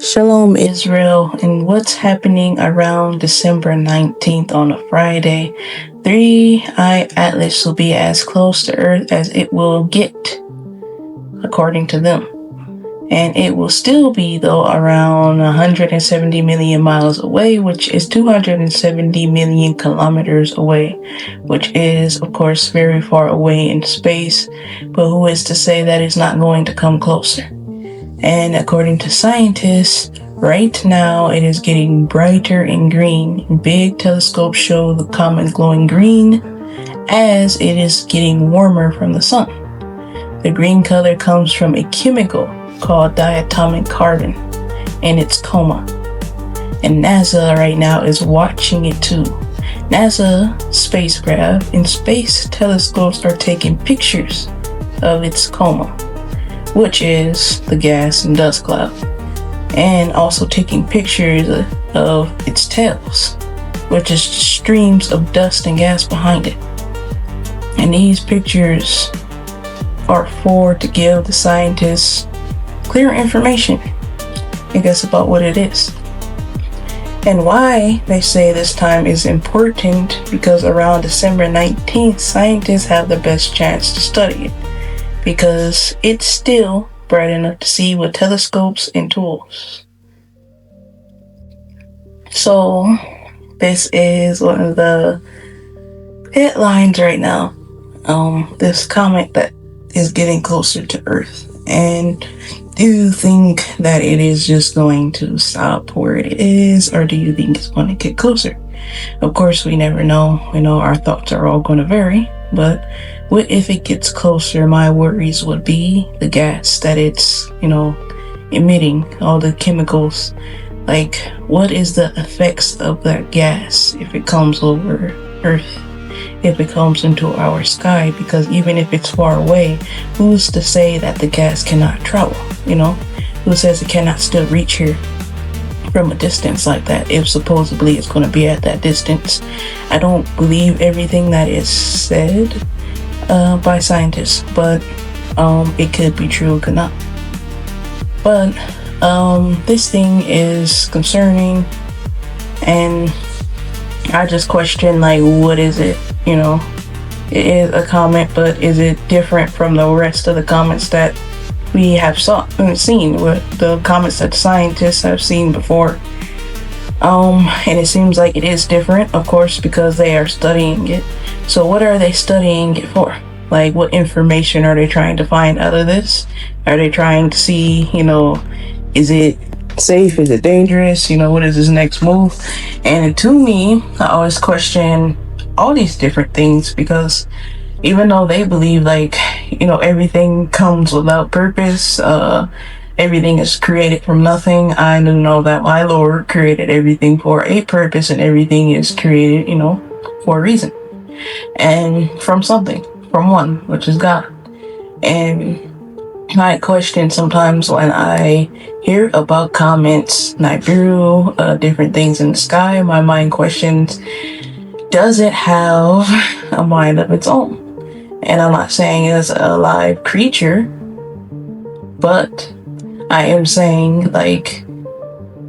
Shalom Israel, and what's happening around December 19th on a Friday? 3IATLAS will be as close to Earth as it will get, according to them. And it will still be, though, around 170 million miles away, which is 270 million kilometers away, which is, of course, very far away in space. But who is to say that it's not going to come closer? And according to scientists, right now it is getting brighter and green. Big telescopes show the comet glowing green as it is getting warmer from the sun. The green color comes from a chemical called diatomic carbon and its coma. And NASA right now is watching it too. NASA spacecraft and space telescopes are taking pictures of its coma, which is the gas and dust cloud, and also taking pictures of its tails, which is streams of dust and gas behind it. And these pictures are to give the scientists clear information, I guess, about what it is. And why they say this time is important, because around December 19th, scientists have the best chance to study it, because it's still bright enough to see with telescopes and tools. So this is one of the headlines right now. This comet that is getting closer to Earth. And do you think that it is just going to stop where it is, or do you think it's going to get closer? Of course, we never know. Our thoughts are all going to vary, but what if it gets closer? My worries would be the gas that it's, emitting, all the chemicals. Like, what is the effects of that gas if it comes over Earth, if it comes into our sky? Because even if it's far away, who's to say that the gas cannot travel? Who says it cannot still reach here from a distance like that, if supposedly it's going to be at that distance? I don't believe everything that is said by scientists, but it could be true, it could not. But this thing is concerning, and I just question, what is it? It is a comet, but is it different from the rest of the comets that we have seen, with the comets that scientists have seen before? And it seems like it is different, of course, because they are studying it. So what are they studying it for? What information are they trying to find out of this? Are they trying to see, is it safe? Is it dangerous? What is his next move? And to me, I always question all these different things, because even though they believe everything comes without purpose, everything is created from nothing, I do know that my Lord created everything for a purpose, and everything is created, for a reason, and from something, from one, which is God. And I question sometimes when I hear about comets, Nibiru, different things in the sky, my mind questions, does it have a mind of its own? And I'm not saying it's a live creature, but I am saying, I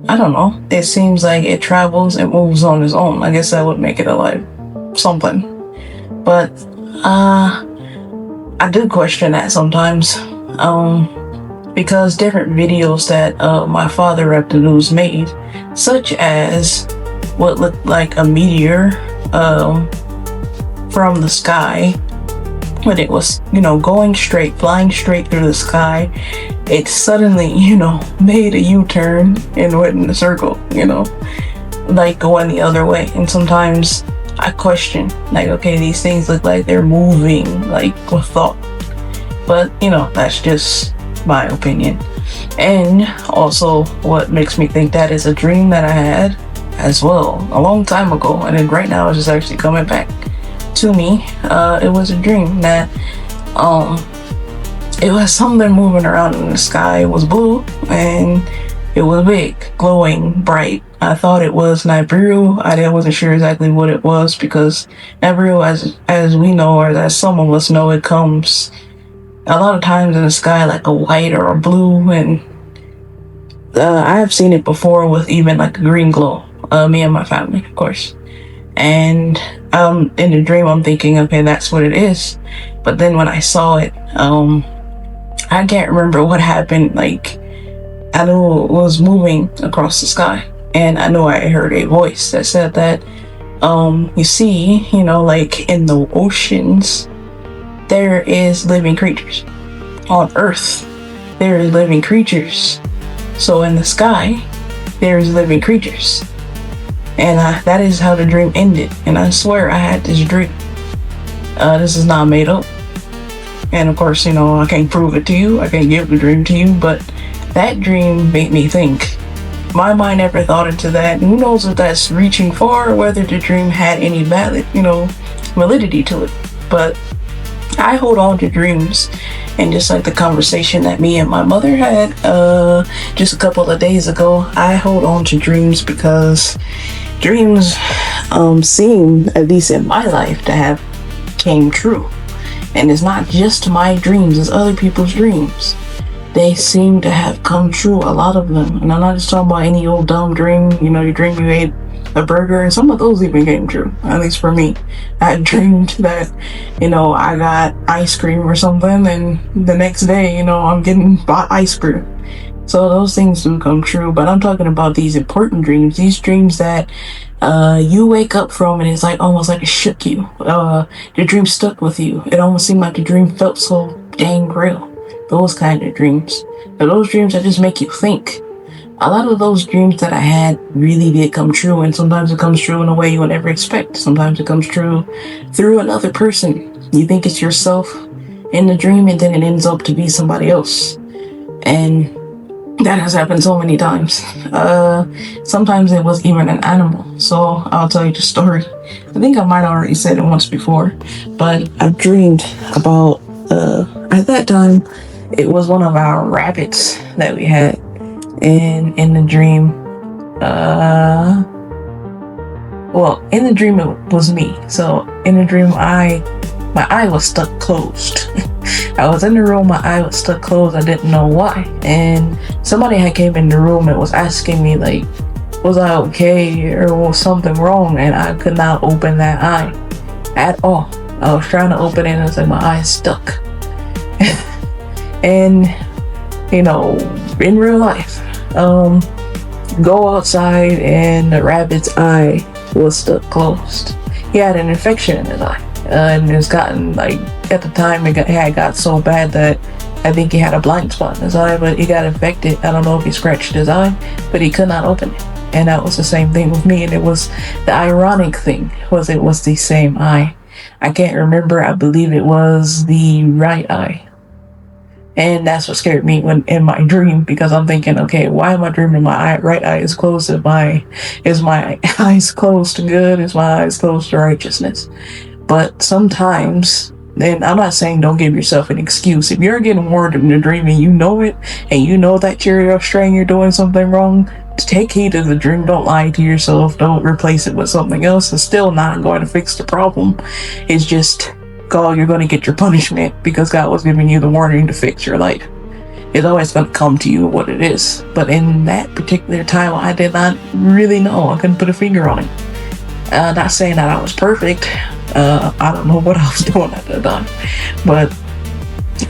don't know, it seems like it travels and moves on its own. I guess that would make it alive, something. But I do question that sometimes, because different videos that my father at the news made, such as what looked like a meteor from the sky, when it was, going straight, flying straight through the sky, it suddenly, made a U-turn and went in a circle, going the other way. And sometimes I question, okay, these things look like they're moving, with thought. But, that's just my opinion. And also, what makes me think that is a dream that I had as well a long time ago, and then right now it's just actually coming back to me. It was a dream that it was something moving around in the sky. It was blue and it was big, glowing, bright. I thought it was Nibiru. I wasn't sure exactly what it was, because Nibiru, as we know, or as some of us know, it comes a lot of times in the sky like a white or a blue, and I have seen it before with even like a green glow. Me and my family, of course. And in the dream, I'm thinking, okay, that's what it is. But then when I saw it, I can't remember what happened. Like, I know it was moving across the sky, and I know I heard a voice that said that, you see, like in the oceans, there is living creatures. On Earth, there is living creatures. So in the sky, there is living creatures. And that is how the dream ended. And I swear I had this dream. This is not made up. And of course, I can't prove it to you. I can't give the dream to you. But that dream made me think. My mind never thought into that. Who knows if that's reaching far or whether the dream had any valid, validity to it. But I hold on to dreams. And just like the conversation that me and my mother had just a couple of days ago, I hold on to dreams because dreams seem, at least in my life, to have came true. And it's not just my dreams, it's other people's dreams. They seem to have come true, a lot of them. And I'm not just talking about any old dumb dream, you dream you ate a burger, and some of those even came true, at least for me. I dreamed that, I got ice cream or something, and the next day, I'm getting bought ice cream. So those things do come true, but I'm talking about these important dreams, these dreams that you wake up from and it's like almost like it shook you. The dream stuck with you. It almost seemed like the dream felt so dang real. Those kind of dreams. But those dreams that just make you think. A lot of those dreams that I had really did come true, and sometimes it comes true in a way you would never expect. Sometimes it comes true through another person. You think it's yourself in the dream, and then it ends up to be somebody else. And that has happened so many times. Sometimes it was even an animal. So I'll tell you the story. I think I might have already said it once before, but I've dreamed about, at that time, it was one of our rabbits that we had. And in the dream, in the dream it was me. So in the dream, my eye was stuck closed. I was in the room, my eye was stuck closed. I didn't know why. And somebody had came in the room and was asking me, like, was I okay or was something wrong? And I could not open that eye at all. I was trying to open it and it's like my eye is stuck. And, in real life, go outside and the rabbit's eye was stuck closed. He had an infection in his eye. And it's gotten, like, at the time it had got so bad that I think he had a blind spot in his eye, but he got infected. I don't know if he scratched his eye, but he could not open it. And that was the same thing with me. And it was the ironic thing was it was the same eye. I can't remember. I believe it was the right eye. And that's what scared me when in my dream, because I'm thinking, okay, why am I dreaming my right eye is closed? Is my eyes closed to good? Is my eyes closed to righteousness? But sometimes, and I'm not saying don't give yourself an excuse. If you're getting warned in a dream and you know it, and you know that you're astray, you're doing something wrong, take heed of the dream. Don't lie to yourself. Don't replace it with something else. It's still not going to fix the problem. It's just, you're going to get your punishment because God was giving you the warning to fix your life. It's always going to come to you what it is. But in that particular time, I did not really know. I couldn't put a finger on it. Not saying that I was perfect. I don't know what I was doing at the time. But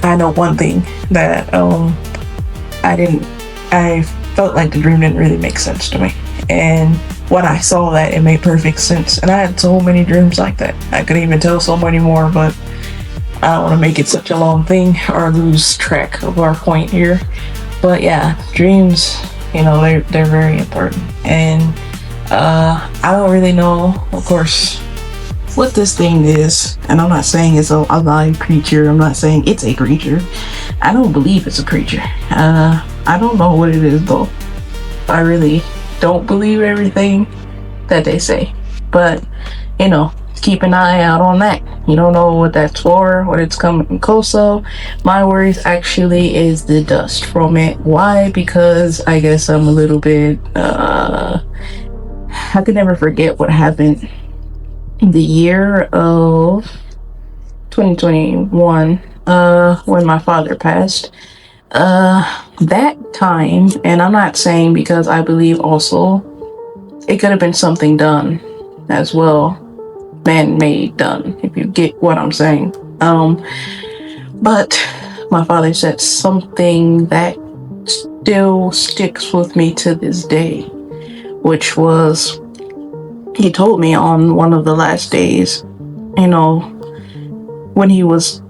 I know one thing, that I felt like the dream didn't really make sense to me. And when I saw that, it made perfect sense. And I had so many dreams like that. I could even tell so many more, but I don't want to make it such a long thing or lose track of our point here. But yeah, dreams, they're very important. And I don't really know, of course, what this thing is. And I'm not saying it's a live creature. I'm not saying it's a creature. I don't believe it's a creature. I don't know what it is, though. I really don't believe everything that they say. But, keep an eye out on that. You don't know what that's for, what it's coming close of. My worries actually is the dust from it. Why? Because I guess I'm a little bit, I could never forget what happened in the year of 2021, when my father passed. That time, and I'm not saying, because I believe also it could have been something done as well, man-made done, if you get what I'm saying. But my father said something that still sticks with me to this day, which was, he told me on one of the last days, when he was,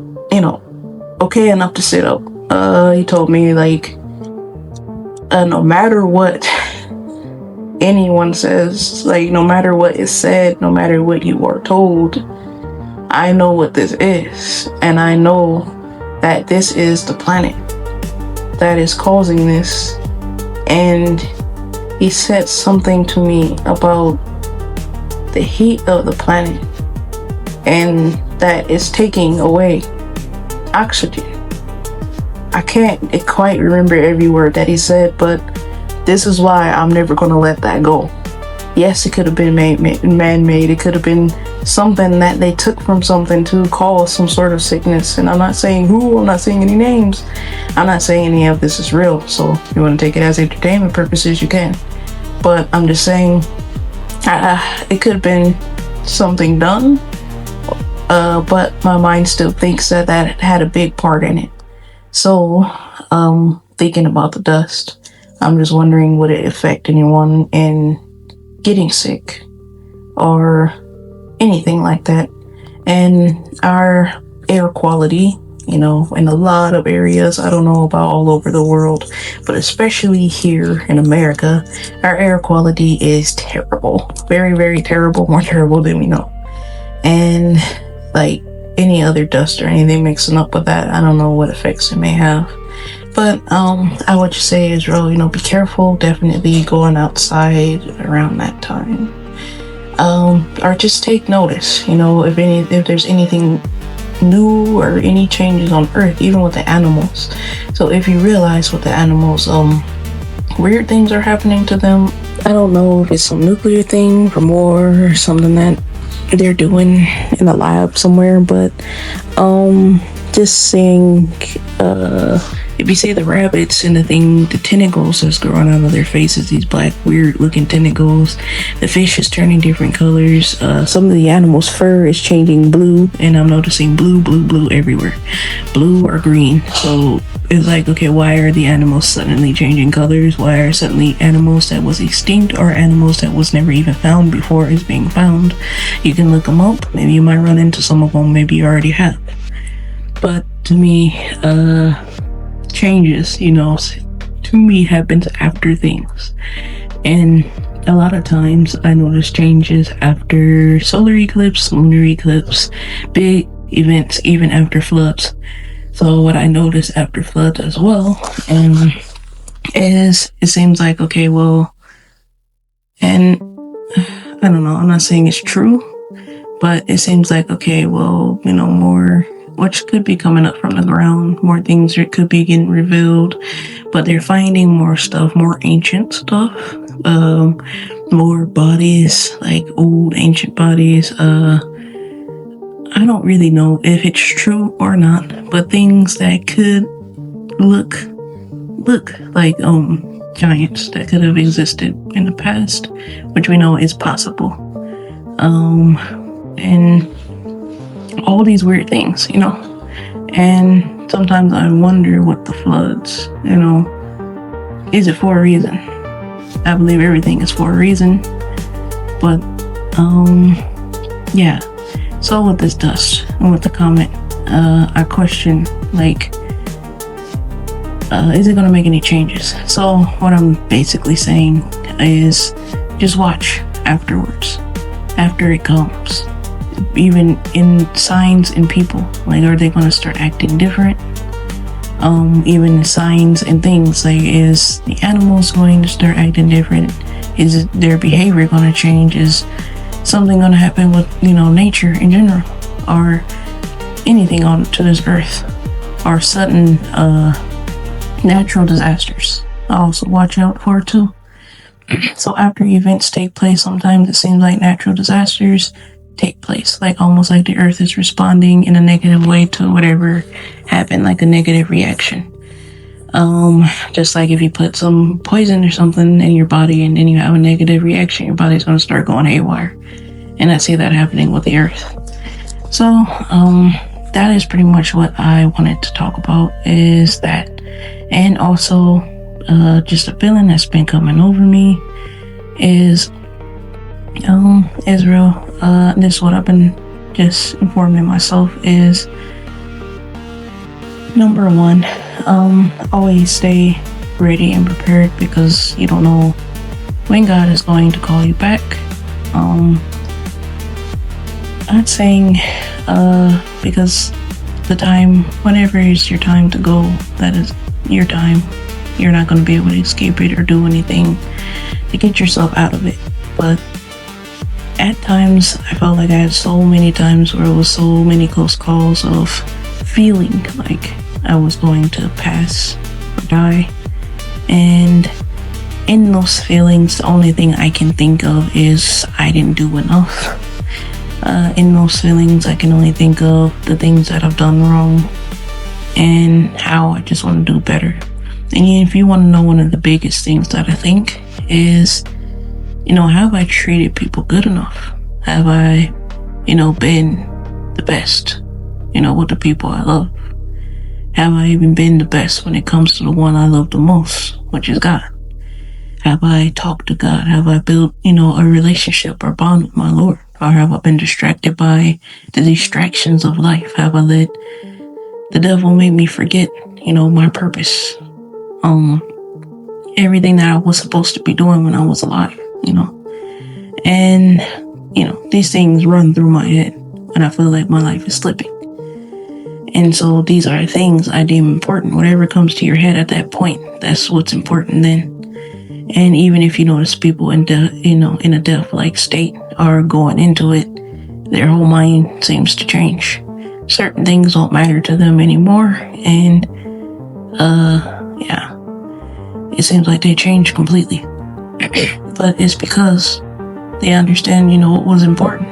okay enough to sit up, he told me, like, no matter what anyone says, like, no matter what is said, no matter what you are told, I know what this is, and I know that this is the planet that is causing this. And he said something to me about the heat of the planet, and that is taking away oxygen. I can't quite remember every word that he said, but this is why I'm never going to let that go. Yes, it could have been man-made. It could have been something that they took from something to cause some sort of sickness. And I'm not saying who, I'm not saying any names. I'm not saying any of this is real. So if you want to take it as entertainment purposes, you can. But I'm just saying, it could have been something done. But my mind still thinks that had a big part in it. So, thinking about the dust, I'm just wondering, would it affect anyone in getting sick or anything like that? And our air quality, in a lot of areas, I don't know about all over the world, but especially here in America, our air quality is terrible. Very, very terrible, more terrible than we know. And like any other dust or anything mixing up with that, I don't know what effects it may have. But I would just say, Israel, be careful. Definitely going outside around that time, or just take notice. If there's anything new or any changes on Earth, even with the animals. So if you realize with the animals, weird things are happening to them. I don't know if it's some nuclear thing from war or something that they're doing in a lab somewhere, but just seeing if you see the rabbits and the tentacles that's growing out of their faces, these black weird looking tentacles, the fish is turning different colors, some of the animals' fur is changing blue, and I'm noticing blue everywhere, blue or green. So it's like, okay, why are the animals suddenly changing colors? Why are suddenly animals that was extinct or animals that was never even found before is being found? You can look them up. Maybe you might run into some of them. Maybe you already have. But to me, changes, to me happens after things. And a lot of times I notice changes after solar eclipse, lunar eclipse, big events, even after floods. So what I notice after floods as well, is it seems like, okay, well, and I don't know, I'm not saying it's true, but it seems like, okay, well, more, which could be coming up from the ground, more things could be getting revealed, but they're finding more stuff, more ancient stuff, more bodies, like old ancient bodies. I don't really know if it's true or not, but things that could look like giants that could have existed in the past, which we know is possible. And all these weird things, and sometimes I wonder what the floods, is it for a reason? I believe everything is for a reason, but yeah. So with this dust and with the comet, I question, like, is it going to make any changes? So what I'm basically saying is just watch afterwards, after it comes. Even in signs in people, like, are they going to start acting different? Even signs and things, like, is the animals going to start acting different? Is their behavior going to change? Is something going to happen with, nature in general, or anything on to this earth, or sudden natural disasters? I also watch out for too. So after events take place, sometimes it seems like natural disasters take place, like almost like the earth is responding in a negative way to whatever happened, like a negative reaction. Just like if you put some poison or something in your body and then you have a negative reaction, your body's going to start going haywire. And I see that happening with the earth. So, that is pretty much what I wanted to talk about, is that. And also, just a feeling that's been coming over me is, Israel, this is what I've been just informing myself is, number one, always stay ready and prepared, because you don't know when God is going to call you back. Not saying, because the time, whenever is your time to go, that is your time. You're not going to be able to escape it or do anything to get yourself out of it. But at times, I felt like I had so many times where it was so many close calls of feeling like I was going to pass or die. And in those feelings, the only thing I can think of is I didn't do enough. In those feelings, I can only think of the things that I've done wrong and how I just want to do better. And if you want to know one of the biggest things that I think is, have I treated people good enough? Have I, been the best, with the people I love? Have I even been the best when it comes to the one I love the most, which is God? Have I talked to God? Have I built, a relationship or bond with my Lord? Or have I been distracted by the distractions of life? Have I let the devil make me forget, my purpose? Everything that I was supposed to be doing when I was alive, And, these things run through my head when I feel like my life is slipping. And so these are things I deem important. Whatever comes to your head at that point, that's what's important then. And even if you notice people in a death-like state are going into it, their whole mind seems to change. Certain things don't matter to them anymore, and it seems like they change completely. But it's because they understand, what was important.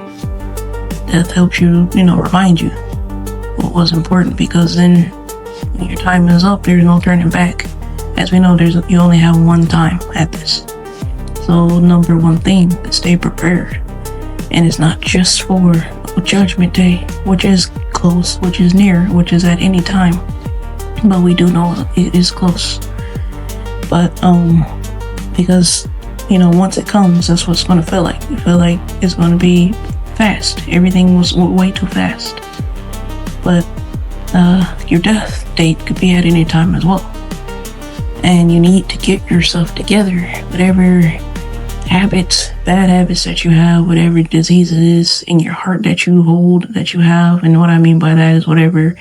Death helps you, remind you what was important, because then when your time is up, there's no turning back. As we know, you only have one time at this. So number one thing, stay prepared. And it's not just for Judgment Day, which is close, which is near, which is at any time. But we do know it is close. But because once it comes, that's what it's going to feel like. You feel like it's going to be fast. Everything was way too fast. But your death date could be at any time as well. And you need to get yourself together. Whatever habits, bad habits that you have, whatever diseases in your heart that you hold, that you have. And what I mean by that is whatever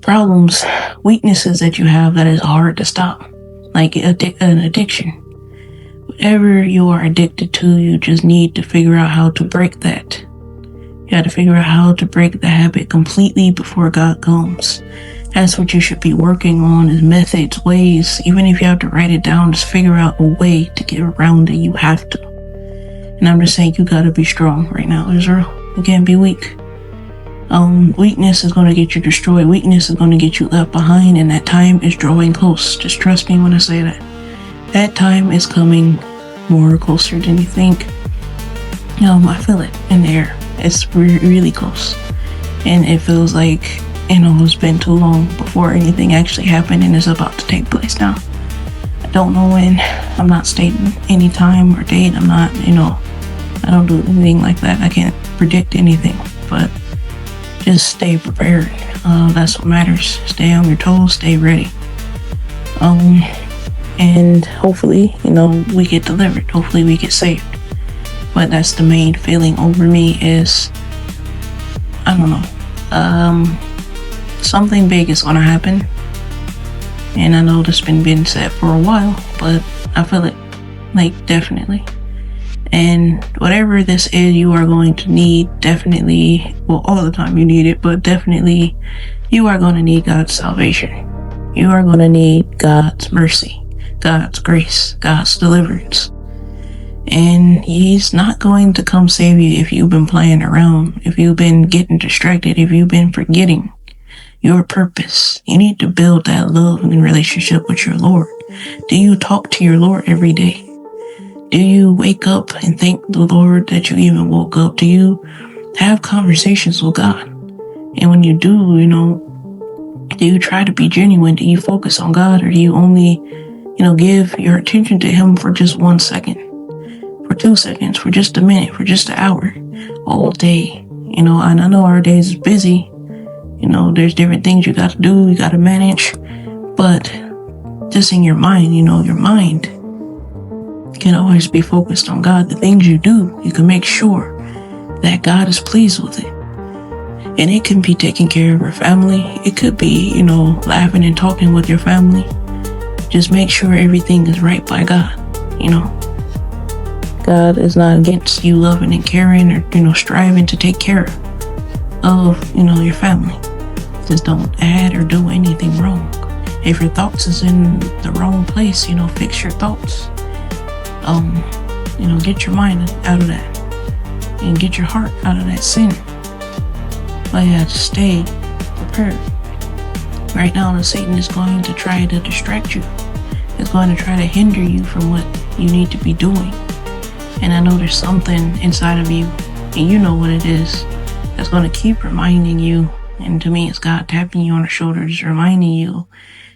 problems, weaknesses that you have that is hard to stop. Like an addiction. Whatever you are addicted to, you just need to figure out how to break that. You got to figure out how to break the habit completely before God comes. That's what you should be working on, is methods, ways. Even if you have to write it down, just figure out a way to get around it. You have to. And I'm just saying, you got to be strong right now, Israel. You can't be weak. Weakness is going to get you destroyed. Weakness is going to get you left behind, and that time is drawing close. Just trust me when I say that. That time is coming more closer than you think. I feel it in the air. It's really close. And it feels like, it's been too long before anything actually happened, and it's about to take place now. I don't know when. I'm not stating any time or date. I'm not, I don't do anything like that. I can't predict anything, but just stay prepared. That's what matters. Stay on your toes, stay ready. And hopefully, we get delivered. Hopefully we get saved. But that's the main feeling over me is, I don't know. Something big is gonna happen. And I know this been being said for a while, but I feel it, like, definitely. And whatever this is, you are going to need, definitely, well, all the time you need it, but definitely you are going to need God's salvation. You are going to need God's mercy, God's grace, God's deliverance. And He's not going to come save you if you've been playing around, if you've been getting distracted, if you've been forgetting. your purpose. You need to build that love and relationship with your Lord. Do you talk to your Lord every day? Do you wake up and thank the Lord that you even woke up? Do you have conversations with God? And when you do, do you try to be genuine? Do you focus on God, or do you only, give your attention to Him for just 1 second, for 2 seconds, for just a minute, for just an hour, all day? And I know our days is busy. There's different things you got to do, you got to manage, but just in your mind, your mind can always be focused on God. The things you do, you can make sure that God is pleased with it. And it can be taking care of your family. It could be, laughing and talking with your family. Just make sure everything is right by God. God is not against you loving and caring or, striving to take care of, your family. Just don't add or do anything wrong. If your thoughts is in the wrong place, fix your thoughts. Get your mind out of that. And get your heart out of that sin. But yeah, just stay prepared. Right now, Satan is going to try to distract you. It's going to try to hinder you from what you need to be doing. And I know there's something inside of you, and you know what it is, that's going to keep reminding you. And to me, it's God tapping you on the shoulder, just reminding you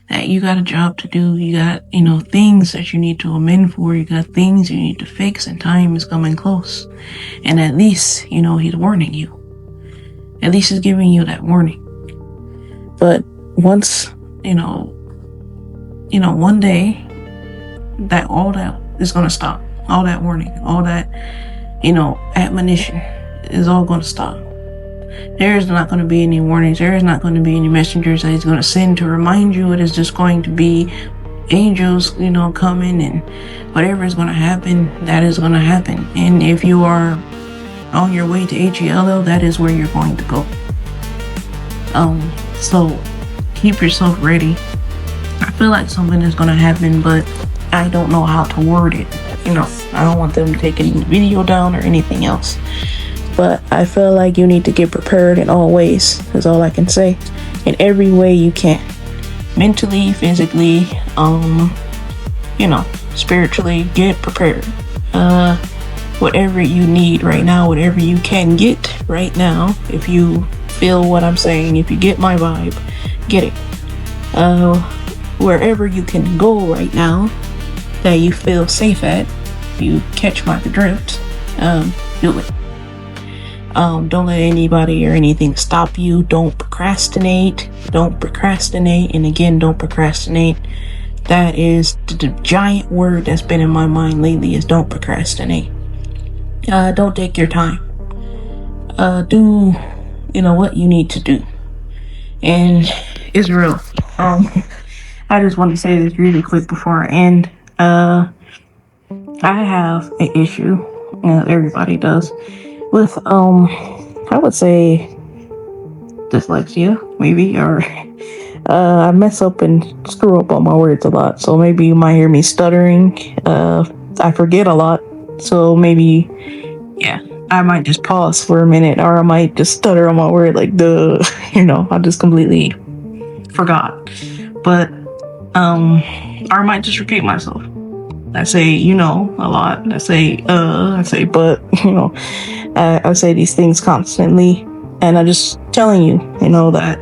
that you got a job to do. You got, things that you need to amend for. You got things you need to fix, and time is coming close. And at least, He's warning you. At least He's giving you that warning. But once, one day, that all that is going to stop. All that warning, all that, admonition is all going to stop. There is not going to be any warnings. There is not going to be any messengers that He's going to send to remind you. It is just going to be angels, coming, and whatever is going to happen, that is going to happen. And if you are on your way to HELL, that is where you're going to go. So keep yourself ready. I feel like something is going to happen, but I don't know how to word it. I don't want them to take any video down or anything else. But I feel like you need to get prepared in all ways. That's all I can say. In every way you can. Mentally, physically, spiritually, get prepared. Whatever you need right now, whatever you can get right now, if you feel what I'm saying, if you get my vibe, get it. Wherever you can go right now that you feel safe at, you catch my drift, do it. Don't let anybody or anything stop you. Don't procrastinate. And again, don't procrastinate. That is the giant word that's been in my mind lately, is don't procrastinate. Don't take your time. Do what you need to do. And it's real. I just want to say this really quick before I end. I have an issue, everybody does, with I would say dyslexia, maybe, or I mess up and screw up on my words a lot. So maybe you might hear me stuttering. I forget a lot. So maybe, I might just pause for a minute, or I might just stutter on my word like I just completely forgot. But or I might just repeat myself. I say, a lot. I say, but, I say these things constantly, and I'm just telling you, that,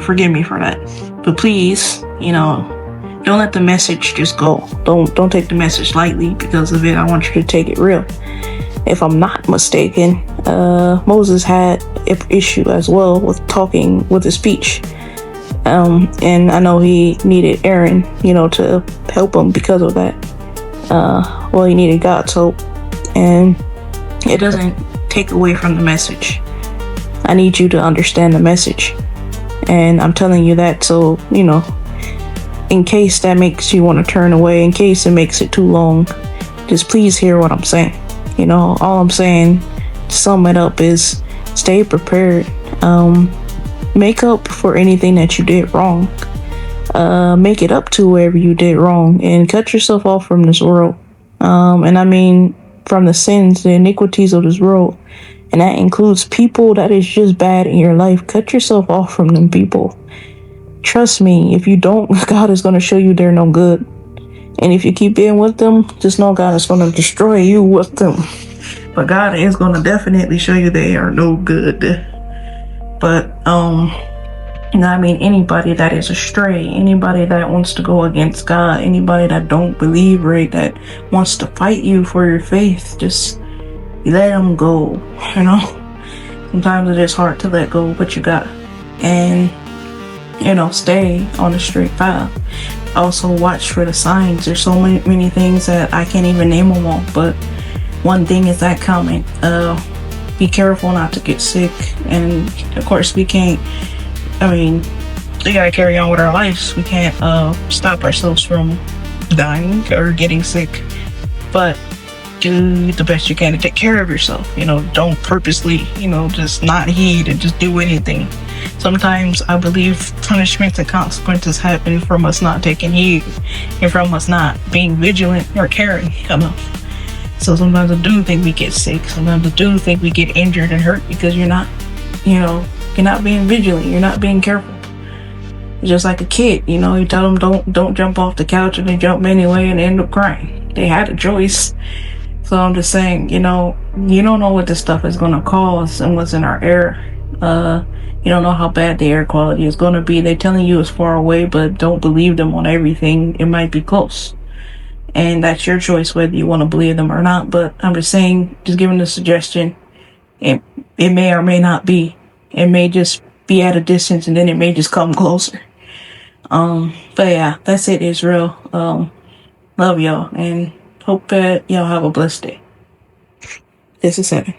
forgive me for that. But please, don't let the message just go. Don't take the message lightly because of it. I want you to take it real. If I'm not mistaken, Moses had an issue as well with talking with his speech. And I know he needed Aaron, to help him because of that. He needed God's help, and it doesn't take away from the message. I need you to understand the message, and I'm telling you that so, in case that makes you want to turn away, in case it makes it too long, just please hear what I'm saying. All I'm saying, to sum it up, is stay prepared. Make up for anything that you did wrong. Make it up to wherever you did wrong, and cut yourself off from this world. And I mean from the sins, the iniquities of this world. And that includes people that is just bad in your life. Cut yourself off from them people. Trust me, if you don't, God is going to show you they're no good. And if you keep being with them, just know God is going to destroy you with them. But God is going to definitely show you they are no good. But, I mean, anybody that is astray, anybody that wants to go against God, anybody that don't believe right, that wants to fight you for your faith, just let them go, Sometimes it is hard to let go, but you got to. And, stay on the straight path. Also watch for the signs. There's so many things that I can't even name them all, but one thing is that comment. Be careful not to get sick, and of course we can't, we gotta carry on with our lives. We can't stop ourselves from dying or getting sick, but do the best you can to take care of yourself. Don't purposely, just not heed and just do anything. Sometimes I believe punishments and consequences happen from us not taking heed and from us not being vigilant or caring enough. So sometimes I do think we get sick. Sometimes I do think we get injured and hurt because you're not being vigilant. You're not being careful. It's just like a kid, you tell them don't jump off the couch and they jump anyway and they end up crying. They had a choice. So I'm just saying, you don't know what this stuff is going to cause and what's in our air. You don't know how bad the air quality is going to be. They're telling you it's far away, but don't believe them on everything. It might be close. And that's your choice whether you want to believe them or not. But I'm just saying, just giving a suggestion. It may or may not be. It may just be at a distance and then it may just come closer. But yeah, that's it, Israel. Love y'all and hope that y'all have a blessed day. This is 7.